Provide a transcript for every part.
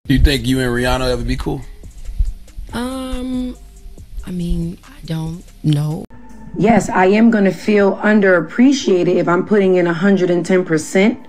Do you think you and Rihanna ever be cool? I mean, I don't know. Yes, I am going to feel underappreciated if I'm putting in 110%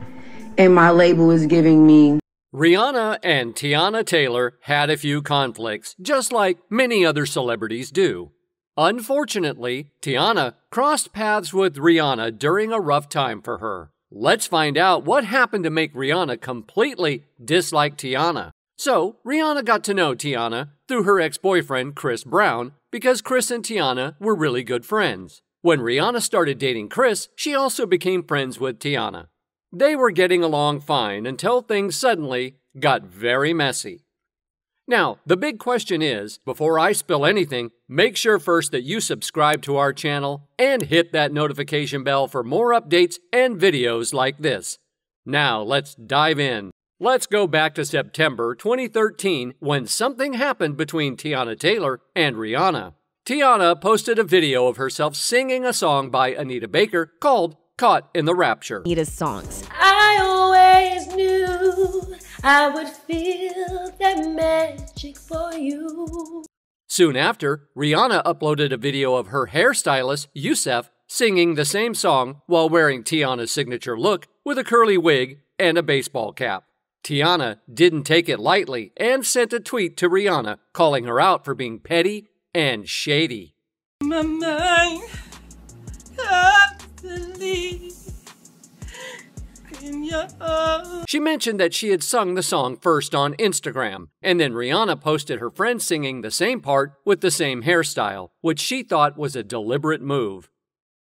and my label is giving me. Rihanna and Teyana Taylor had a few conflicts, just like many other celebrities do. Unfortunately, Teyana crossed paths with Rihanna during a rough time for her. Let's find out what happened to make Rihanna completely dislike Teyana. So, Rihanna got to know Teyana through her ex-boyfriend Chris Brown because Chris and Teyana were really good friends. When Rihanna started dating Chris, she also became friends with Teyana. They were getting along fine until things suddenly got very messy. Now, the big question is, before I spill anything, make sure first that you subscribe to our channel and hit that notification bell for more updates and videos like this. Now, let's dive in. Let's go back to September 2013 when something happened between Teyana Taylor and Rihanna. Teyana posted a video of herself singing a song by Anita Baker called Caught in the Rapture. Anita's songs. I always knew I would feel that magic for you. Soon after, Rihanna uploaded a video of her hairstylist, Yusef, singing the same song while wearing Teyana's signature look with a curly wig and a baseball cap. Teyana didn't take it lightly and sent a tweet to Rihanna calling her out for being petty and shady. My mind constantly in your arms. She mentioned that she had sung the song first on Instagram, and then Rihanna posted her friend singing the same part with the same hairstyle, which she thought was a deliberate move.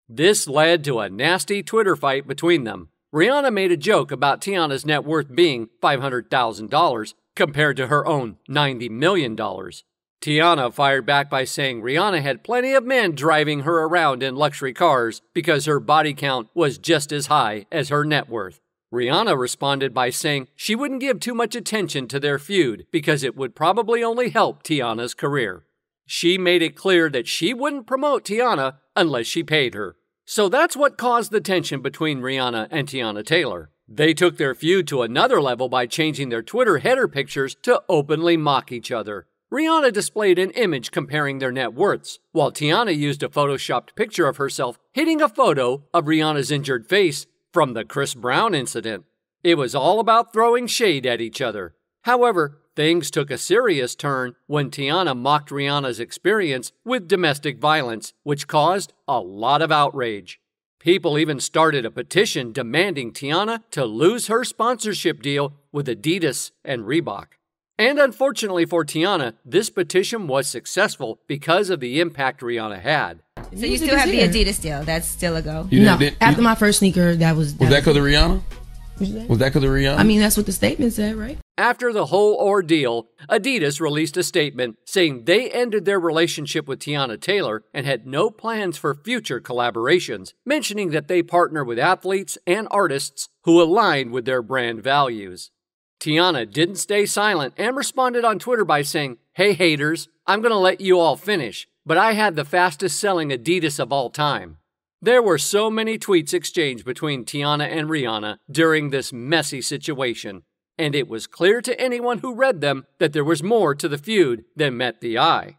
This led to a nasty Twitter fight between them. Rihanna made a joke about Teyana's net worth being $500,000 compared to her own $90 million. Teyana fired back by saying Rihanna had plenty of men driving her around in luxury cars because her body count was just as high as her net worth. Rihanna responded by saying she wouldn't give too much attention to their feud because it would probably only help Teyana's career. She made it clear that she wouldn't promote Teyana unless she paid her. So that's what caused the tension between Rihanna and Teyana Taylor. They took their feud to another level by changing their Twitter header pictures to openly mock each other. Rihanna displayed an image comparing their net worths, while Teyana used a photoshopped picture of herself hitting a photo of Rihanna's injured face from the Chris Brown incident. It was all about throwing shade at each other. However, things took a serious turn when Teyana mocked Rihanna's experience with domestic violence, which caused a lot of outrage. People even started a petition demanding Teyana to lose her sponsorship deal with Adidas and Reebok. And unfortunately for Teyana, this petition was successful because of the impact Rihanna had. So you still have the Adidas deal? That's still a go? No, after my first sneaker, that was... Was that because of Rihanna? Was that because of Rihanna? I mean, that's what the statement said, right? After the whole ordeal, Adidas released a statement saying they ended their relationship with Teyana Taylor and had no plans for future collaborations, mentioning that they partner with athletes and artists who align with their brand values. Teyana didn't stay silent and responded on Twitter by saying, "Hey haters, I'm gonna let you all finish, but I had the fastest selling Adidas of all time." There were so many tweets exchanged between Teyana and Rihanna during this messy situation, and it was clear to anyone who read them that there was more to the feud than met the eye.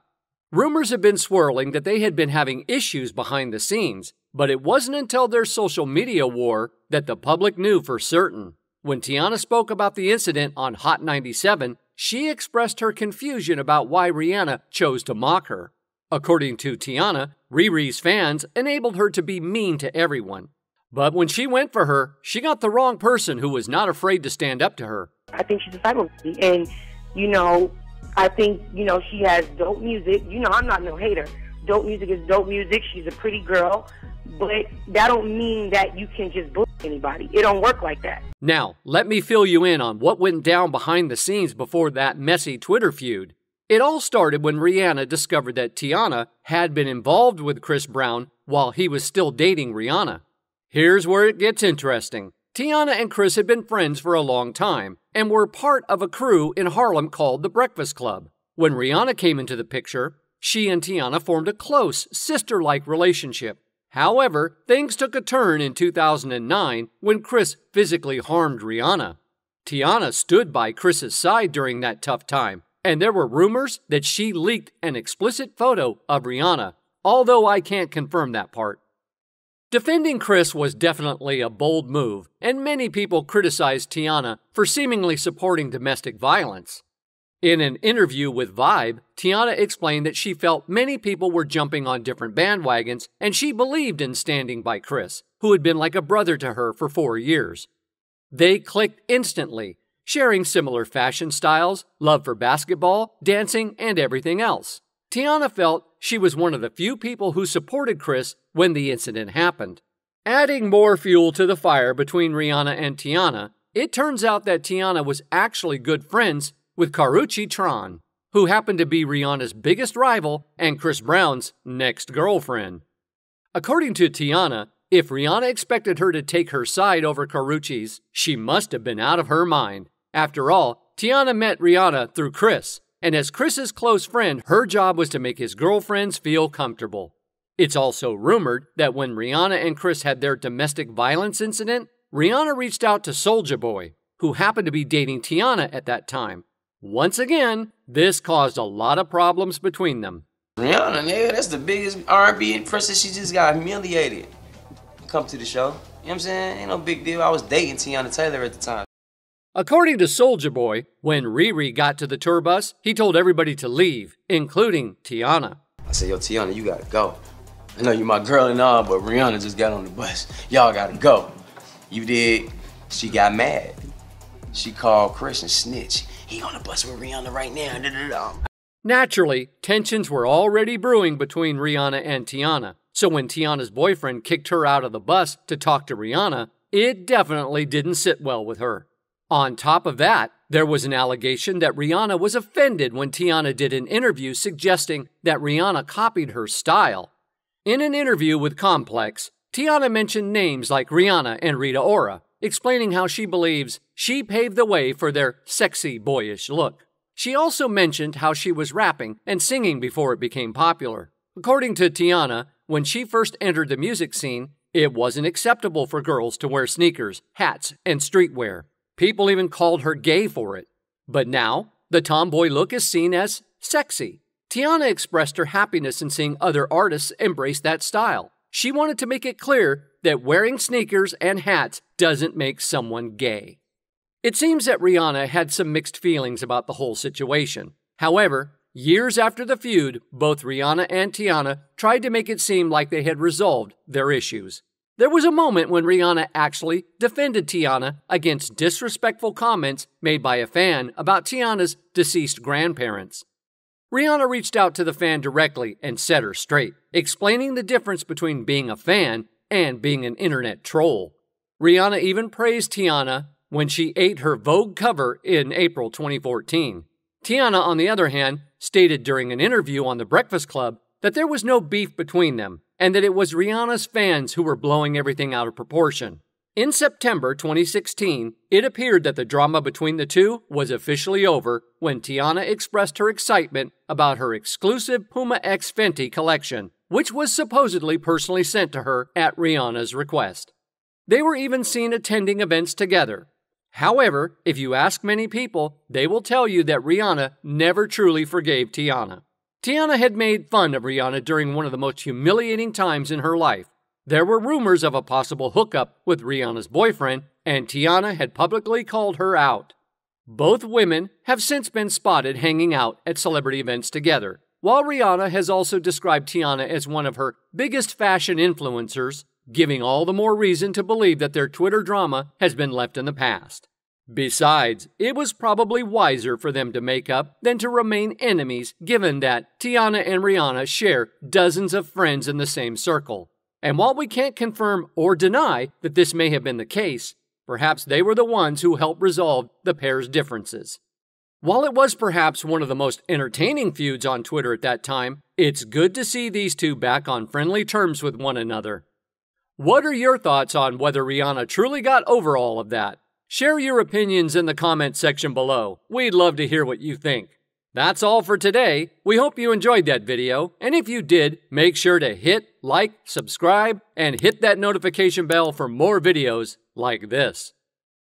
Rumors have been swirling that they had been having issues behind the scenes, but it wasn't until their social media war that the public knew for certain. When Teyana spoke about the incident on Hot 97, she expressed her confusion about why Rihanna chose to mock her. According to Teyana, Riri's fans enabled her to be mean to everyone. But when she went for her, she got the wrong person who was not afraid to stand up to her. I think she's a type of, and, I think, she has dope music. I'm not no hater. Dope music is dope music. She's a pretty girl. But that don't mean that you can just bully anybody. It don't work like that. Now, let me fill you in on what went down behind the scenes before that messy Twitter feud. It all started when Rihanna discovered that Teyana had been involved with Chris Brown while he was still dating Rihanna. Here's where it gets interesting. Teyana and Chris had been friends for a long time and were part of a crew in Harlem called the Breakfast Club. When Rihanna came into the picture, she and Teyana formed a close, sister-like relationship. However, things took a turn in 2009 when Chris physically harmed Rihanna. Teyana stood by Chris's side during that tough time, and there were rumors that she leaked an explicit photo of Rihanna, although I can't confirm that part. Defending Chris was definitely a bold move, and many people criticized Teyana for seemingly supporting domestic violence. In an interview with Vibe, Teyana explained that she felt many people were jumping on different bandwagons, and she believed in standing by Chris, who had been like a brother to her for 4 years. They clicked instantly, sharing similar fashion styles, love for basketball, dancing, and everything else. Teyana felt she was one of the few people who supported Chris when the incident happened. Adding more fuel to the fire between Rihanna and Teyana, it turns out that Teyana was actually good friends with Karrueche Tron, who happened to be Rihanna's biggest rival and Chris Brown's next girlfriend. According to Teyana, if Rihanna expected her to take her side over Karrueche's, she must have been out of her mind. After all, Teyana met Rihanna through Chris, and as Chris's close friend, her job was to make his girlfriends feel comfortable. It's also rumored that when Rihanna and Chris had their domestic violence incident, Rihanna reached out to Soulja Boy, who happened to be dating Teyana at that time. Once again, this caused a lot of problems between them. Rihanna, nigga, that's the biggest R&B princess. She just got humiliated. Come to the show. You know what I'm saying? Ain't no big deal. I was dating Teyana Taylor at the time. According to Soulja Boy, when Riri got to the tour bus, he told everybody to leave, including Teyana. I said, yo, Teyana, you gotta go. I know you my girl and all, but Rihanna just got on the bus. Y'all gotta go. You did. She got mad. She called Chris and snitched. He on the bus with Rihanna right now. Naturally, tensions were already brewing between Rihanna and Teyana, so when Teyana's boyfriend kicked her out of the bus to talk to Rihanna, it definitely didn't sit well with her. On top of that, there was an allegation that Rihanna was offended when Teyana did an interview suggesting that Rihanna copied her style. In an interview with Complex, Teyana mentioned names like Rihanna and Rita Ora, explaining how she believes she paved the way for their sexy, boyish look. She also mentioned how she was rapping and singing before it became popular. According to Teyana, when she first entered the music scene, it wasn't acceptable for girls to wear sneakers, hats, and streetwear. People even called her gay for it. But now, the tomboy look is seen as sexy. Teyana expressed her happiness in seeing other artists embrace that style. She wanted to make it clear that wearing sneakers and hats doesn't make someone gay. It seems that Rihanna had some mixed feelings about the whole situation. However, years after the feud, both Rihanna and Teyana tried to make it seem like they had resolved their issues. There was a moment when Rihanna actually defended Teyana against disrespectful comments made by a fan about Teyana's deceased grandparents. Rihanna reached out to the fan directly and set her straight, explaining the difference between being a fan and being an internet troll. Rihanna even praised Teyana when she ate her Vogue cover in April 2014. Teyana, on the other hand, stated during an interview on The Breakfast Club that there was no beef between them, and that it was Rihanna's fans who were blowing everything out of proportion. In September 2016, it appeared that the drama between the two was officially over when Teyana expressed her excitement about her exclusive Puma X Fenty collection, which was supposedly personally sent to her at Rihanna's request. They were even seen attending events together. However, if you ask many people, they will tell you that Rihanna never truly forgave Teyana. Teyana had made fun of Rihanna during one of the most humiliating times in her life. There were rumors of a possible hookup with Rihanna's boyfriend, and Teyana had publicly called her out. Both women have since been spotted hanging out at celebrity events together, while Rihanna has also described Teyana as one of her biggest fashion influencers, giving all the more reason to believe that their Twitter drama has been left in the past. Besides, it was probably wiser for them to make up than to remain enemies, given that Teyana and Rihanna share dozens of friends in the same circle. And while we can't confirm or deny that this may have been the case, perhaps they were the ones who helped resolve the pair's differences. While it was perhaps one of the most entertaining feuds on Twitter at that time, it's good to see these two back on friendly terms with one another. What are your thoughts on whether Rihanna truly got over all of that? Share your opinions in the comments section below. We'd love to hear what you think. That's all for today. We hope you enjoyed that video, and if you did, make sure to hit like, subscribe, and hit that notification bell for more videos like this.